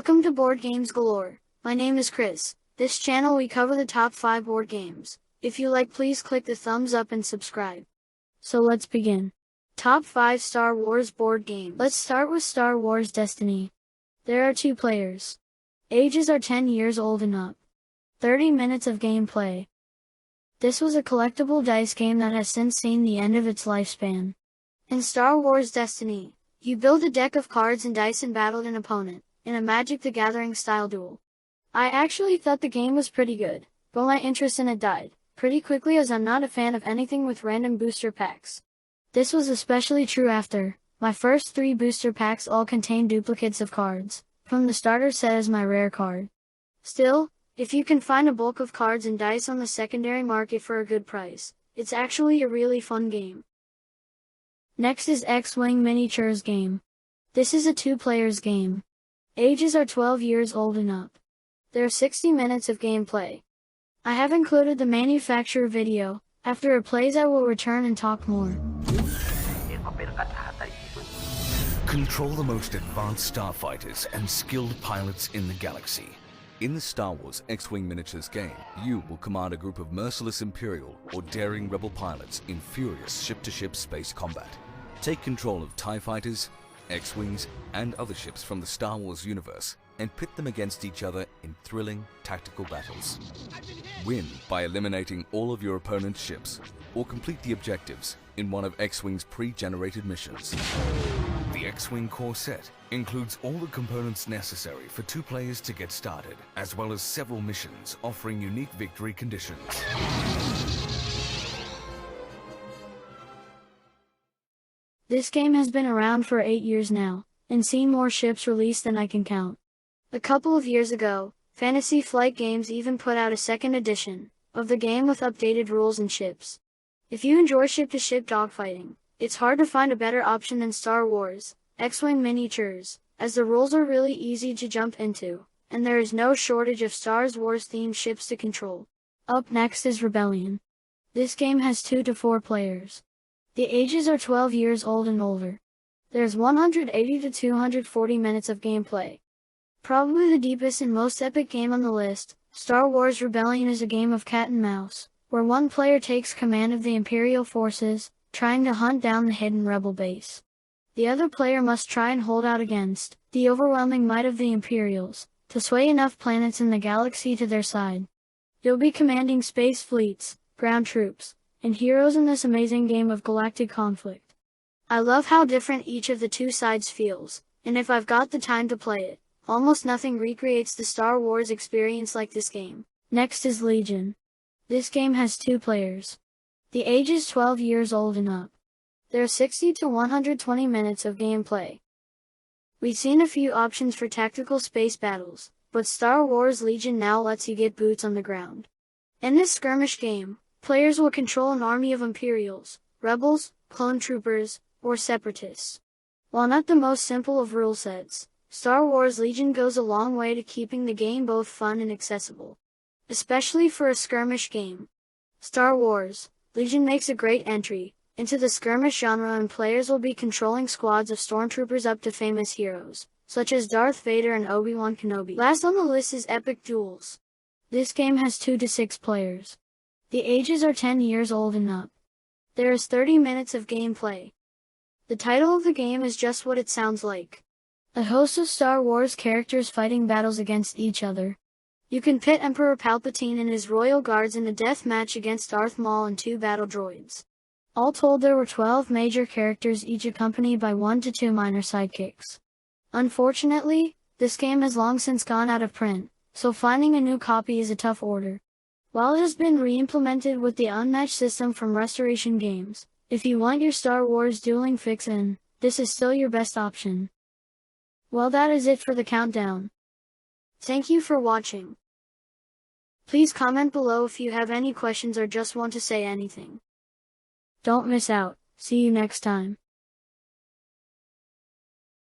Welcome to Board Games Galore. My name is Chris. This channel we cover the top 5 board games. If you like, please click the thumbs up and subscribe. So let's begin. Top 5 Star Wars board games. Let's start with Star Wars Destiny. There are 2 players. Ages are 10 years old and up. 30 minutes of gameplay. This was a collectible dice game that has since seen the end of its lifespan. In Star Wars Destiny, you build a deck of cards and dice and battle an opponent, in a Magic the Gathering style duel. I actually thought the game was pretty good, but my interest in it died pretty quickly as I'm not a fan of anything with random booster packs. This was especially true after my first 3 booster packs all contained duplicates of cards, from the starter set as my rare card. Still, if you can find a bulk of cards and dice on the secondary market for a good price, it's actually a really fun game. Next is X-Wing Miniatures game. This is a 2-players game. Ages are 12 years old and up. There are 60 minutes of gameplay. I have included the manufacturer video. After it plays I will return and talk more. Control the most advanced starfighters and skilled pilots in the galaxy. In the Star Wars X-Wing Miniatures game, you will command a group of merciless Imperial or daring Rebel pilots in furious ship-to-ship space combat. Take control of TIE fighters, X-Wings, and other ships from the Star Wars universe and pit them against each other in thrilling tactical battles. Win by eliminating all of your opponent's ships or complete the objectives in one of X-Wing's pre-generated missions. The X-Wing core set includes all the components necessary for 2 players to get started, as well as several missions offering unique victory conditions. This game has been around for 8 years now, and seen more ships released than I can count. A couple of years ago, Fantasy Flight Games even put out a 2nd edition of the game with updated rules and ships. If you enjoy ship-to-ship dogfighting, it's hard to find a better option than Star Wars X-Wing Miniatures, as the rules are really easy to jump into, and there is no shortage of Star Wars-themed ships to control. Up next is Rebellion. This game has 2 to 4 players. The ages are 12 years old and older. There's 180 to 240 minutes of gameplay. Probably the deepest and most epic game on the list, Star Wars Rebellion is a game of cat and mouse, where one player takes command of the Imperial forces, trying to hunt down the hidden rebel base. The other player must try and hold out against the overwhelming might of the Imperials, to sway enough planets in the galaxy to their side. You'll be commanding space fleets, ground troops, and heroes in this amazing game of galactic conflict. I love how different each of the 2 sides feels, and if I've got the time to play it, almost nothing recreates the Star Wars experience like this game. Next is Legion. This game has 2 players. The age is 12 years old and up. There are 60 to 120 minutes of gameplay. We've seen a few options for tactical space battles, but Star Wars Legion now lets you get boots on the ground. In this skirmish game, players will control an army of Imperials, rebels, clone troopers, or separatists. While not the most simple of rule sets, Star Wars Legion goes a long way to keeping the game both fun and accessible. Especially for a skirmish game. Star Wars Legion makes a great entry into the skirmish genre, and players will be controlling squads of stormtroopers up to famous heroes, such as Darth Vader and Obi-Wan Kenobi. Last on the list is Epic Duels. This game has 2 to 6 players. The ages are 10 years old and up. There is 30 minutes of gameplay. The title of the game is just what it sounds like. A host of Star Wars characters fighting battles against each other. You can pit Emperor Palpatine and his royal guards in a death match against Darth Maul and 2 battle droids. All told, there were 12 major characters, each accompanied by 1 to 2 minor sidekicks. Unfortunately, this game has long since gone out of print, so finding a new copy is a tough order. While it has been re-implemented with the Unmatched system from Restoration Games, if you want your Star Wars dueling fix in, this is still your best option. Well, that is it for the countdown. Thank you for watching. Please comment below if you have any questions or just want to say anything. Don't miss out. See you next time.